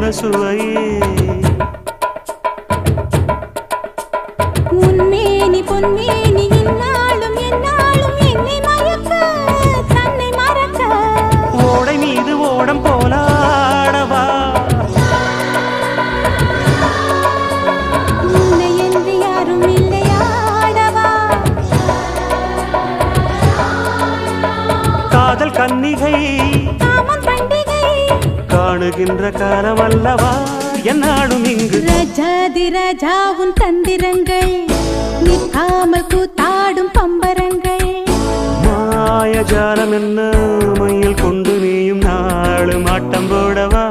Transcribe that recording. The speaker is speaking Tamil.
என்ன சுவையே உன்மேனி பொன்மேனி இந்நாளும் எந்நாளும் என்னை மயக்க தன்னை மறக்க ஓடை மீது ஓடம் போலாடவா உன்னை என்று யாரும் இல்லையாடவா காதல் கன்னிகை காமம் பண்டிகை காணுகின்ற காலம் அல்லவா என்னாடும் இங்கு ரஜாதி ராஜாவும் தந்திரங்கள் நிற்காமல் கூத்தாடும் பம்பரங்கள் மாயஜாலம் என்ன மையில் கொண்டு நீயும் நாளும் ஆட்டம் போடவா